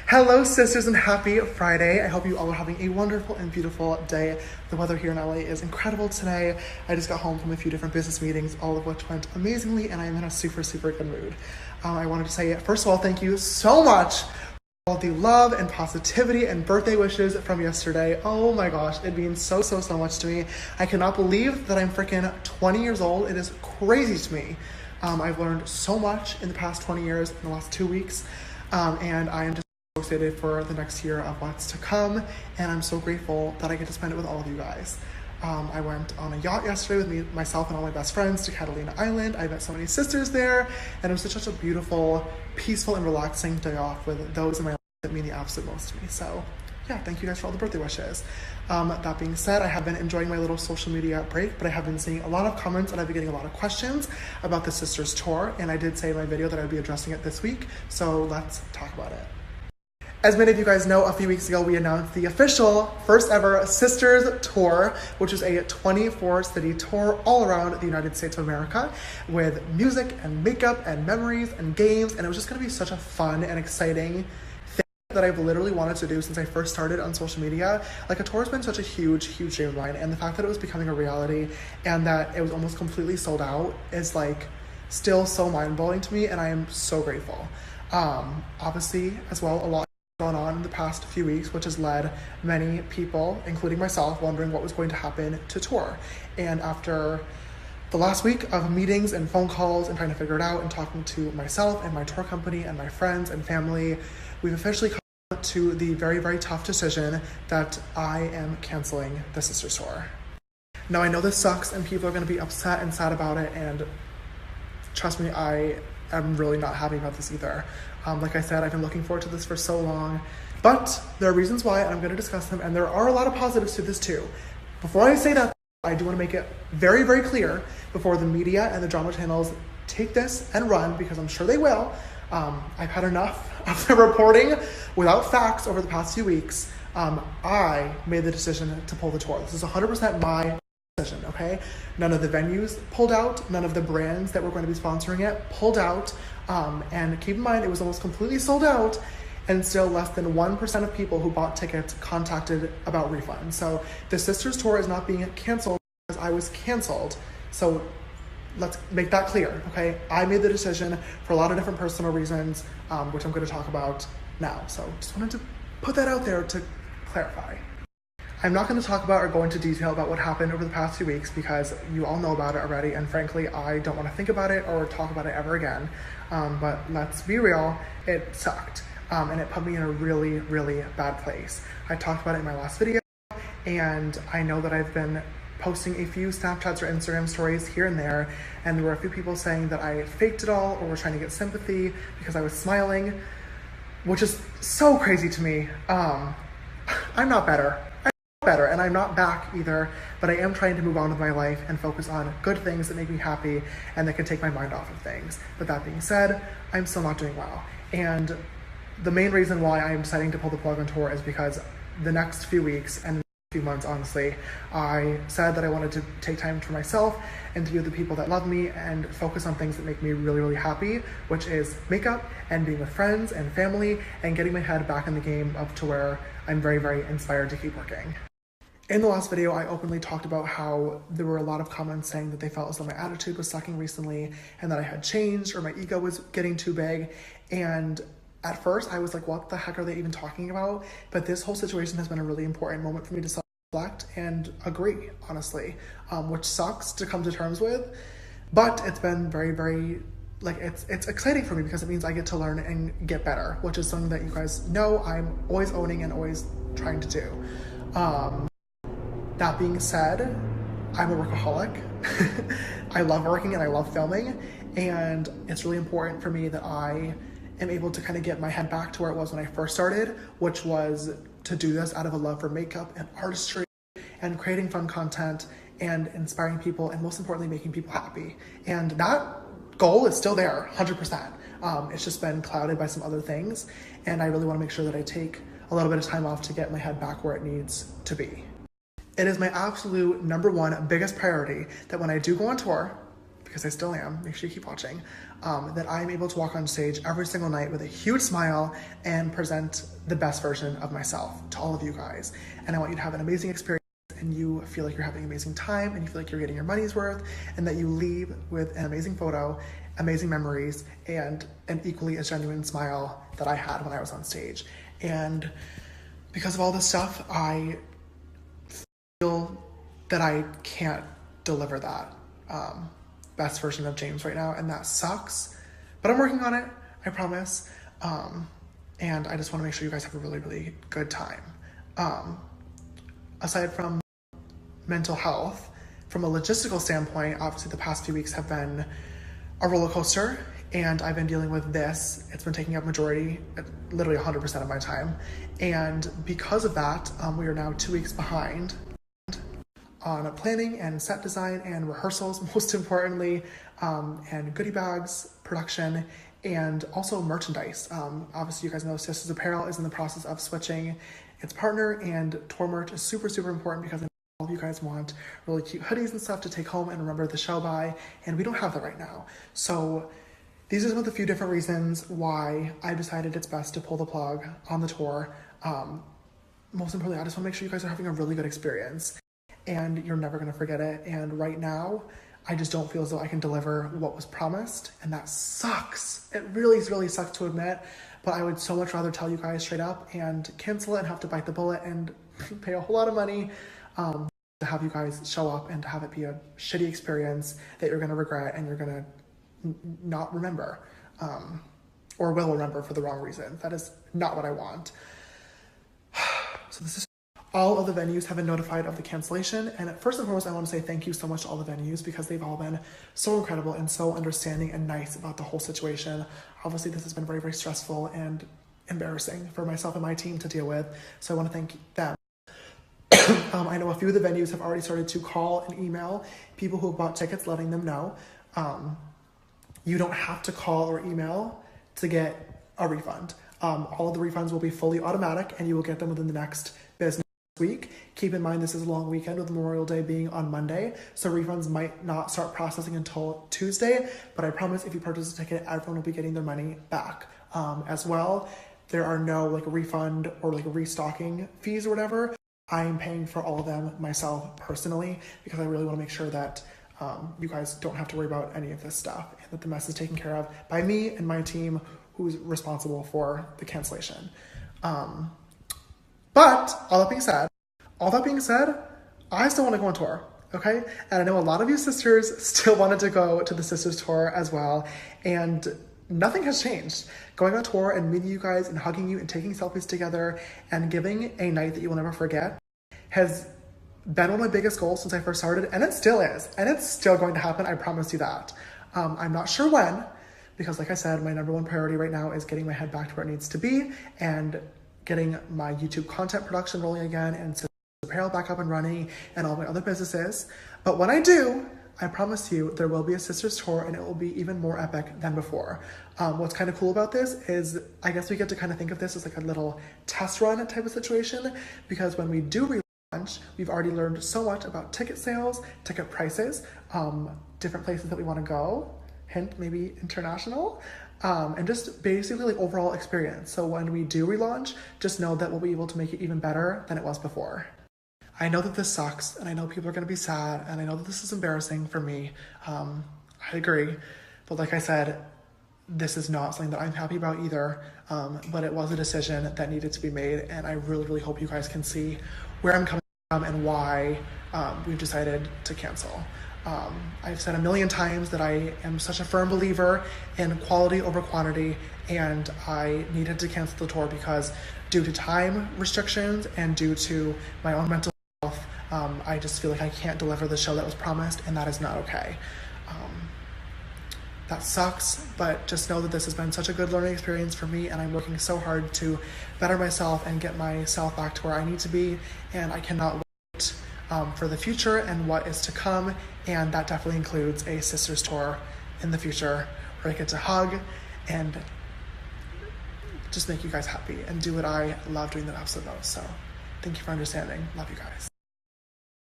Hello, sisters, and happy Friday. I hope you all are having a wonderful and beautiful day. The weather here in LA is incredible today. I just got home from a few different business meetings, all of which went amazingly, and I'm in a super, super good mood. I wanted to say, first of all, thank you so much for all the love and positivity and birthday wishes from yesterday. Oh my gosh, it means so, so, so much to me. I cannot believe that I'm freaking 20 years old. It is crazy to me. I've learned so much in the past 20 years, in the last 2 weeks, and I am just excited for the next year of what's to come, and I'm so grateful that I get to spend it with all of you guys. I went on a yacht yesterday with myself and all my best friends to Catalina Island. I met so many sisters there, and it was such a beautiful, peaceful, and relaxing day off with those in my life that mean the absolute most to me. So yeah, thank you guys for all the birthday wishes. That being said, I have been enjoying my little social media break, but I have been seeing a lot of comments and I've been getting a lot of questions about the Sisters Tour, and I did say in my video that I'd be addressing it this week, so let's talk about it. As many of you guys know, a few weeks ago, we announced the official first ever Sisters Tour, which is a 24-city tour all around the United States of America with music and makeup and memories and games. And it was just gonna be such a fun and exciting thing that I've literally wanted to do since I first started on social media. Like, a tour has been such a huge, huge dream of mine. And the fact that it was becoming a reality and that it was almost completely sold out is like still so mind-blowing to me. And I am so grateful. Obviously, as well, a lot gone on in the past few weeks, which has led many people, including myself, wondering what was going to happen to tour. And after the last week of meetings and phone calls and trying to figure it out and talking to myself and my tour company and my friends and family, we've officially come to the very, very tough decision that I am canceling the Sisters Tour. Now, I know this sucks and people are going to be upset and sad about it, and trust me, I am really not happy about this either. Like I said, I've been looking forward to this for so long, but there are reasons why, and I'm going to discuss them, and there are a lot of positives to this too. Before I say that, I do want to make it very, very clear before the media and the drama channels take this and run, because I'm sure they will. I've had enough of the reporting without facts over the past few weeks. I made the decision to pull the tour. This is 100% my decision, okay? None of the venues pulled out, none of the brands that were going to be sponsoring it pulled out, and keep in mind, it was almost completely sold out, and still less than 1% of people who bought tickets contacted about refunds. So the Sisters Tour is not being canceled because I was canceled. So let's make that clear, okay? I made the decision for a lot of different personal reasons, which I'm going to talk about now. So just wanted to put that out there to clarify. I'm not going to talk about or go into detail about what happened over the past 2 weeks because you all know about it already, and frankly, I don't want to think about it or talk about it ever again. But let's be real, it sucked. And it put me in a really, really bad place. I talked about it in my last video, and I know that I've been posting a few Snapchats or Instagram stories here and there, and there were a few people saying that I faked it all or were trying to get sympathy because I was smiling, which is so crazy to me. I'm not better, and I'm not back either, but I am trying to move on with my life and focus on good things that make me happy and that can take my mind off of things. But that being said, I'm still not doing well. And the main reason why I'm deciding to pull the plug on tour is because the next few weeks and few months, honestly, I said that I wanted to take time for myself and to be with the people that love me and focus on things that make me really, really happy, which is makeup and being with friends and family and getting my head back in the game up to where I'm very, very inspired to keep working. In the last video, I openly talked about how there were a lot of comments saying that they felt as though my attitude was sucking recently and that I had changed or my ego was getting too big. And at first I was like, what the heck are they even talking about? But this whole situation has been a really important moment for me to self-reflect and agree, honestly, which sucks to come to terms with, but it's been very, very, like, it's exciting for me because it means I get to learn and get better, which is something that you guys know I'm always owning and always trying to do. That being said, I'm a workaholic. I love working and I love filming, and it's really important for me that I am able to kind of get my head back to where it was when I first started, which was to do this out of a love for makeup and artistry and creating fun content and inspiring people and most importantly, making people happy. And that goal is still there, 100%. It's just been clouded by some other things, and I really want to make sure that I take a little bit of time off to get my head back where it needs to be. It is my absolute #1 biggest priority that when I do go on tour, because I still am, make sure you keep watching, that I'm able to walk on stage every single night with a huge smile and present the best version of myself to all of you guys. And I want you to have an amazing experience, and you feel like you're having an amazing time, and you feel like you're getting your money's worth, and that you leave with an amazing photo, amazing memories, and an equally as genuine smile that I had when I was on stage. And because of all this stuff, I feel that I can't deliver that best version of James right now, and that sucks. But I'm working on it, I promise. And I just want to make sure you guys have a really, really good time. Aside from mental health, from a logistical standpoint, obviously the past few weeks have been a roller coaster, and I've been dealing with this. It's been taking up majority, literally 100% of my time. And because of that, we are now 2 weeks behind on planning and set design and rehearsals, most importantly, and goodie bags, production, and also merchandise. Obviously, you guys know Sisters Apparel is in the process of switching its partner, and tour merch is super, super important because all of you guys want really cute hoodies and stuff to take home and remember the show by, and we don't have that right now. So these are some of the few different reasons why I decided it's best to pull the plug on the tour. Most importantly, I just want to make sure you guys are having a really good experience, and you're never going to forget it. And right now, I just don't feel as though I can deliver what was promised, and that sucks. It really, really sucks to admit, but I would so much rather tell you guys straight up and cancel it and have to bite the bullet and pay a whole lot of money to have you guys show up and to have it be a shitty experience that you're going to regret and you're going to not remember, or will remember for the wrong reason. That is not what I want. So this is all of the venues have been notified of the cancellation. And first and foremost, I want to say thank you so much to all the venues because they've all been so incredible and so understanding and nice about the whole situation. Obviously, this has been very, very stressful and embarrassing for myself and my team to deal with. So I want to thank them. I know a few of the venues have already started to call and email people who have bought tickets, letting them know. You don't have to call or email to get a refund. All of the refunds will be fully automatic, and you will get them within the next business week. Keep in mind, this is a long weekend with Memorial Day being on Monday, so refunds might not start processing until Tuesday, but I promise if you purchase a ticket, everyone will be getting their money back. As well, there are no like refund or like restocking fees or whatever. I am paying for all of them myself personally because I really want to make sure that you guys don't have to worry about any of this stuff and that the mess is taken care of by me and my team who's responsible for the cancellation. But all that being said, I still want to go on tour, okay? And I know a lot of you sisters still wanted to go to the Sisters Tour as well, and nothing has changed. Going on tour and meeting you guys and hugging you and taking selfies together and giving a night that you will never forget has been one of my biggest goals since I first started, and it still is, and it's still going to happen, I promise you that. I'm not sure when, because like I said, my number one priority right now is getting my head back to where it needs to be and getting my YouTube content production rolling again and Sisters Apparel back up and running and all my other businesses. But when I do, I promise you there will be a Sisters Tour, and it will be even more epic than before. What's kind of cool about this is I guess we get to kind of think of this as like a little test run type of situation, because when we do relaunch, we've already learned so much about ticket sales, ticket prices, different places that we want to go, hint maybe international, and just basically like overall experience. So when we do relaunch, just know that we'll be able to make it even better than it was before. I know that this sucks, and I know people are going to be sad, and I know that this is embarrassing for me. I agree. But like I said, this is not something that I'm happy about either, but it was a decision that needed to be made, and I really, really hope you guys can see where I'm coming from and why we've decided to cancel. I've said a million times that I am such a firm believer in quality over quantity, and I needed to cancel the tour because due to time restrictions and due to my own mental health, I just feel like I can't deliver the show that was promised, and that is not okay. That sucks, but just know that this has been such a good learning experience for me, and I'm working so hard to better myself and get myself back to where I need to be, and I cannot wait for the future and what is to come, and that definitely includes a Sisters Tour in the future where I get to hug and just make you guys happy and do what I love doing the absolute most. So thank you for understanding. Love you guys.